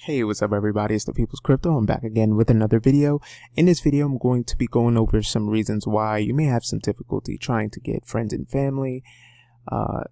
Hey, what's up everybody, it's the People's Crypto. I'm back again with another video. In this video, I'm going to be going over some reasons why you may have some difficulty trying to get friends and family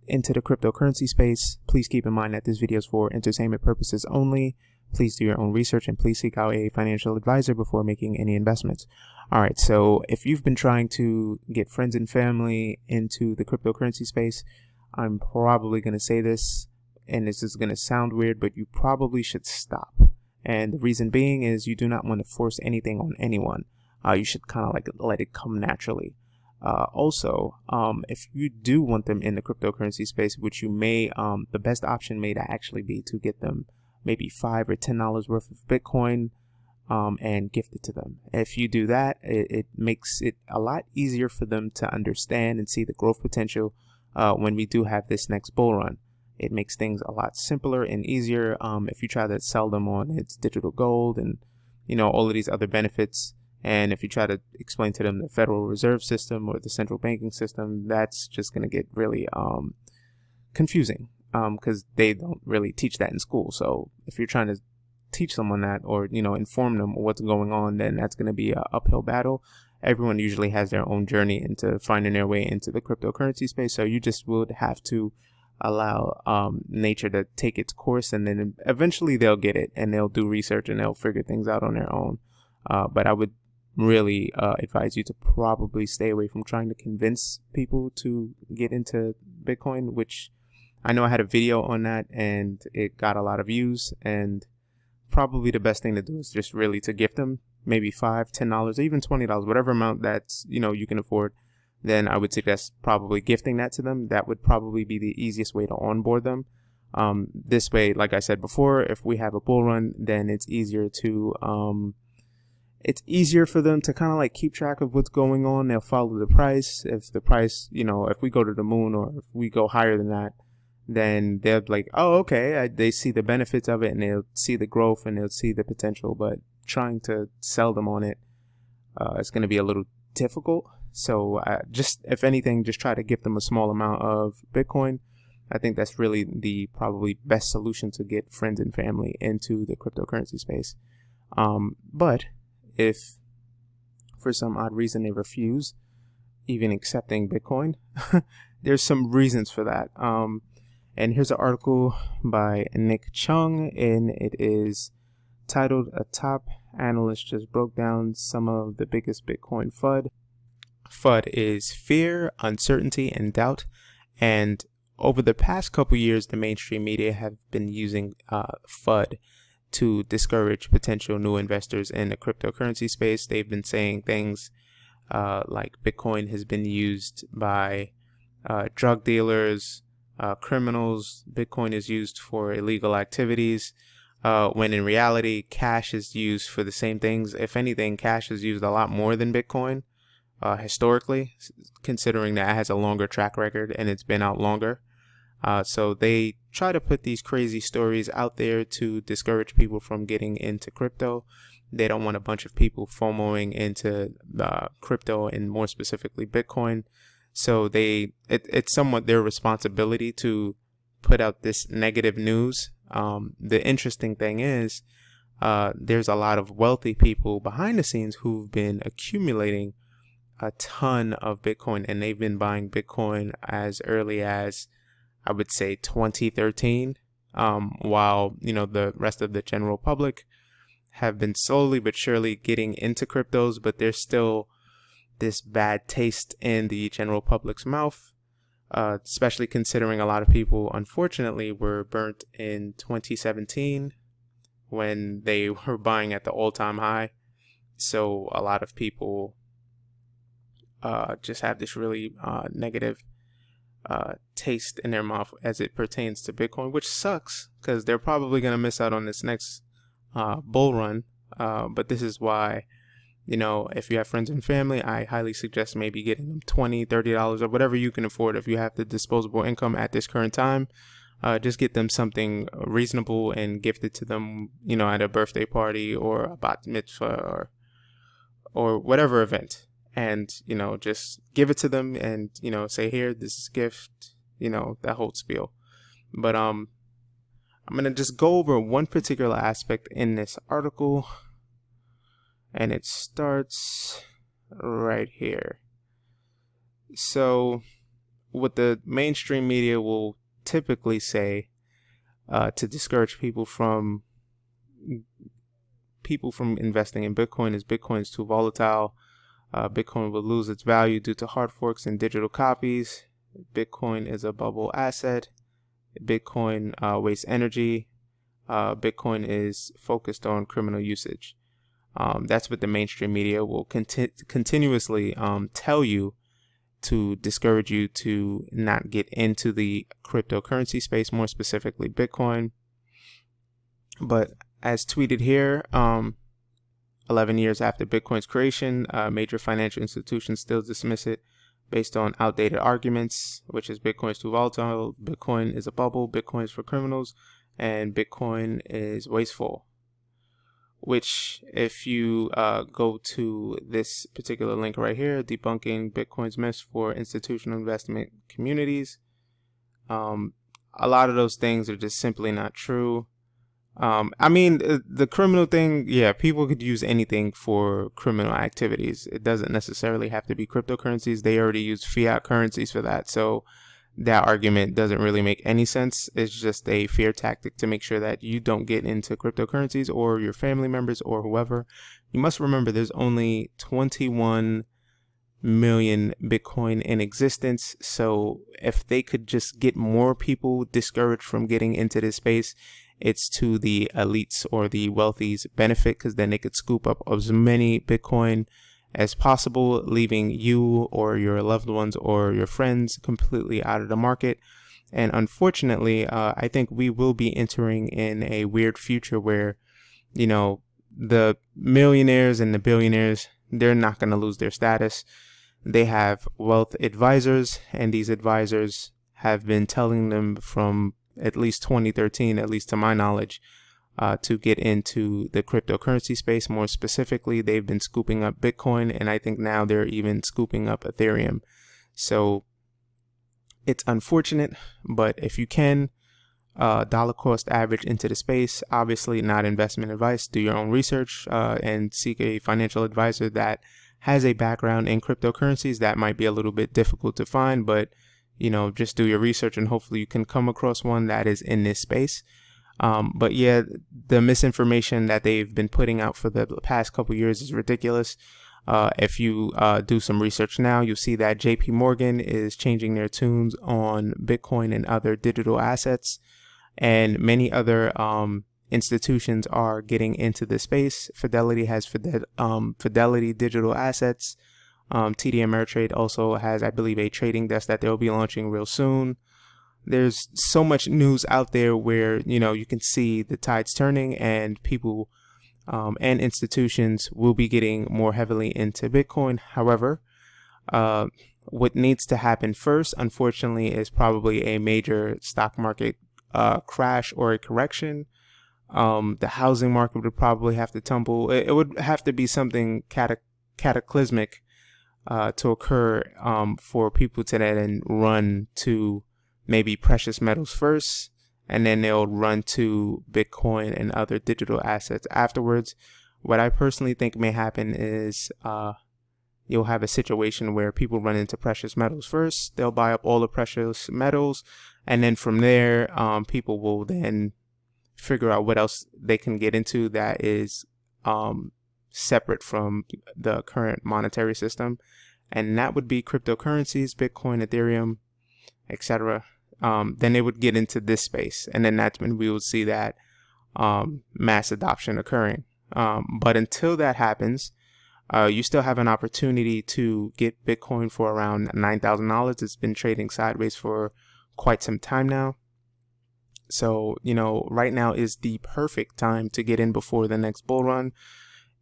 into the cryptocurrency space. Please keep in mind that this video is for entertainment purposes only. Please do your own research and please seek out a financial advisor before making any investments. Alright, so if you've been trying to get friends and family into the cryptocurrency space, I'm probably going to say this, and this is going to sound weird, but you probably should stop. And the reason being is you do not want to force anything on anyone. You should kind of like let it come naturally. Also, if you do want them in the cryptocurrency space, which you may, the best option may actually be to get them maybe $5 or $10 worth of Bitcoin and gift it to them. If you do that, it makes it a lot easier for them to understand and see the growth potential when we do have this next bull run. It makes things a lot simpler and easier if you try to sell them on its digital gold and, you know, all of these other benefits. And if you try to explain to them the Federal Reserve System or the central banking system, that's just going to get really confusing because they don't really teach that in school. So if you're trying to teach someone that or, you know, inform them what's going on, then that's going to be an uphill battle. Everyone usually has their own journey into finding their way into the cryptocurrency space. So you just would have to allow nature to take its course, and then eventually they'll get it and they'll do research and they'll figure things out on their own. But I would really advise you to probably stay away from trying to convince people to get into Bitcoin, which I know I had a video on that and it got a lot of views, and probably the best thing to do is just really to gift them maybe $5, $10, even $20, whatever amount that's, you know, you can afford. Then I would suggest probably gifting that to them. That would probably be the easiest way to onboard them. This way, like I said before, if we have a bull run, then it's easier for them to kind of like keep track of what's going on. They'll follow the price. If the price, you know, if we go to the moon or if we go higher than that, then they'll be like, oh, okay, they see the benefits of it and they'll see the growth and they'll see the potential. But trying to sell them on it, it's going to be a little difficult. So just, if anything, just try to give them a small amount of Bitcoin. I think that's really the probably best solution to get friends and family into the cryptocurrency space. But if for some odd reason they refuse even accepting Bitcoin, there's some reasons for that. And here's an article by Nick Chung, and it is titled "A Top Analyst Just Broke Down Some of the Biggest Bitcoin FUD." FUD is fear, uncertainty, and doubt. And over the past couple years, the mainstream media have been using FUD to discourage potential new investors in the cryptocurrency space. They've been saying things like Bitcoin has been used by drug dealers, criminals. Bitcoin is used for illegal activities, when in reality, cash is used for the same things. If anything, cash is used a lot more than Bitcoin. Historically, considering that it has a longer track record and it's been out longer. So they try to put these crazy stories out there to discourage people from getting into crypto. They don't want a bunch of people FOMOing into crypto, and more specifically Bitcoin. So it's somewhat their responsibility to put out this negative news. The interesting thing is there's a lot of wealthy people behind the scenes who've been accumulating a ton of Bitcoin, and they've been buying Bitcoin as early as, I would say, 2013, while, you know, the rest of the general public have been slowly but surely getting into cryptos, but there's still this bad taste in the general public's mouth, especially considering a lot of people, unfortunately, were burnt in 2017 when they were buying at the all-time high. So a lot of people just have this really negative taste in their mouth as it pertains to Bitcoin, which sucks because they're probably going to miss out on this next bull run. But this is why, you know, if you have friends and family, I highly suggest maybe getting them $20, $30 or whatever you can afford. If you have the disposable income at this current time, just get them something reasonable and gift it to them, you know, at a birthday party or a bat mitzvah or whatever event. And, you know, just give it to them and, you know, say, here, this is a gift, you know, that whole spiel. But I'm I'm going to just go over one particular aspect in this article, and it starts right here. So what the mainstream media will typically say to discourage people from investing in Bitcoin is Bitcoin is too volatile. Bitcoin will lose its value due to hard forks and digital copies. Bitcoin is a bubble asset. Bitcoin wastes energy. Bitcoin is focused on criminal usage. That's what the mainstream media will continuously tell you to discourage you to not get into the cryptocurrency space, more specifically Bitcoin. But as tweeted here, 11 years after Bitcoin's creation, major financial institutions still dismiss it based on outdated arguments, which is Bitcoin is too volatile, Bitcoin is a bubble, Bitcoin is for criminals, and Bitcoin is wasteful. Which, if you go to this particular link right here, debunking Bitcoin's myths for institutional investment communities, a lot of those things are just simply not true. I mean, the criminal thing, yeah, people could use anything for criminal activities. It doesn't necessarily have to be cryptocurrencies. They already use fiat currencies for that. So that argument doesn't really make any sense. It's just a fear tactic to make sure that you don't get into cryptocurrencies, or your family members or whoever. You must remember there's only 21 million Bitcoin in existence. So if they could just get more people discouraged from getting into this space, it's to the elites or the wealthy's benefit, because then they could scoop up as many Bitcoin as possible, leaving you or your loved ones or your friends completely out of the market. And unfortunately, I think we will be entering in a weird future where, you know, the millionaires and the billionaires, they're not going to lose their status. They have wealth advisors, and these advisors have been telling them from at least 2013, at least to my knowledge, to get into the cryptocurrency space. More specifically, they've been scooping up Bitcoin, and I think now they're even scooping up Ethereum. So it's unfortunate, but if you can, dollar cost average into the space, obviously not investment advice, do your own research and seek a financial advisor that has a background in cryptocurrencies. That might be a little bit difficult to find, but you know, just do your research and hopefully you can come across one that is in this space. But yeah, the misinformation that they've been putting out for the past couple years is ridiculous. If you do some research now, you'll see that JP Morgan is changing their tunes on Bitcoin and other digital assets, and many other institutions are getting into the space. Fidelity has Fidelity Digital Assets. TD Ameritrade also has, I believe, a trading desk that they'll be launching real soon. There's so much news out there where, you know, you can see the tides turning, and people and institutions will be getting more heavily into Bitcoin. However, what needs to happen first, unfortunately, is probably a major stock market crash or a correction. The housing market would probably have to tumble. It would have to be something cataclysmic to occur for people to then run to maybe precious metals first, and then they'll run to Bitcoin and other digital assets afterwards. What I personally think may happen is you'll have a situation where people run into precious metals first. They'll buy up all the precious metals, and then from there, people will then figure out what else they can get into that is separate from the current monetary system, and that would be cryptocurrencies, Bitcoin, Ethereum, etc. Then they would get into this space, and then that's when we would see that mass adoption occurring. But until that happens, you still have an opportunity to get Bitcoin for around $9,000. It's been trading sideways for quite some time now. So, you know, right now is the perfect time to get in before the next bull run.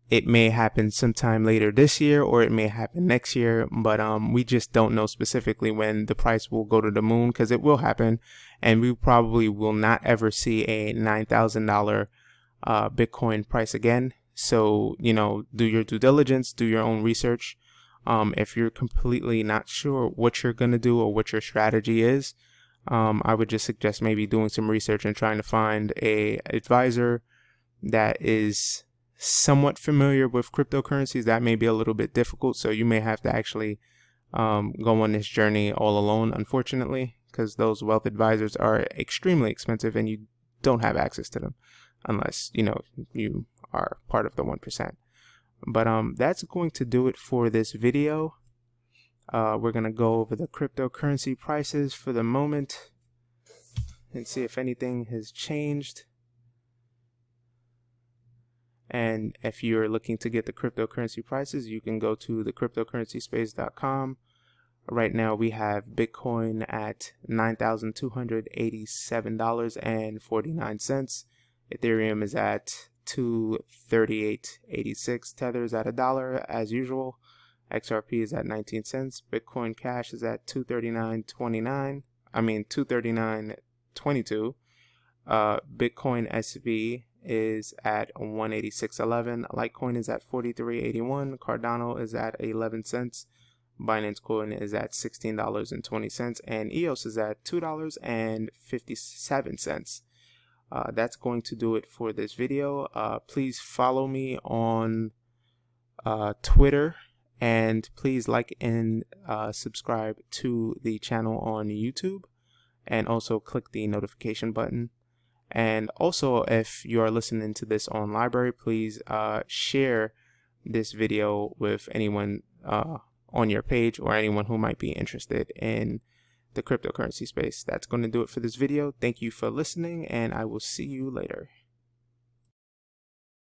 It may happen sometime later this year, or it may happen next year, but we just don't know specifically when the price will go to the moon, because it will happen, and we probably will not ever see a $9,000 Bitcoin price again. So, you know, do your due diligence, do your own research. If you're completely not sure what you're going to do or what your strategy is, I would just suggest maybe doing some research and trying to find a advisor that is somewhat familiar with cryptocurrencies. That may be a little bit difficult, so you may have to actually go on this journey all alone, unfortunately, because those wealth advisors are extremely expensive and you don't have access to them unless you are part of the 1%. But that's going to do it for this video. We're gonna go over the cryptocurrency prices for the moment and see if anything has changed. And if you're looking to get the cryptocurrency prices, you can go to thecryptocurrencyspace.com. Right now we have Bitcoin at $9,287.49. Ethereum is at $238.86. Tether's at $1 as usual. XRP is at 19 cents. Bitcoin Cash is at $239.22. Bitcoin SV is at 186.11. Litecoin is at 43.81. Cardano is at 11 cents. Binance Coin is at $16.20, and EOS is at $2.57. That's going to do it for this video. Please follow me on Twitter, and please like and subscribe to the channel on YouTube, and also click the notification button. And also, if you are listening to this on LBRY, please share this video with anyone on your page or anyone who might be interested in the cryptocurrency space. That's going to do it for this video. Thank you for listening, and I will see you later.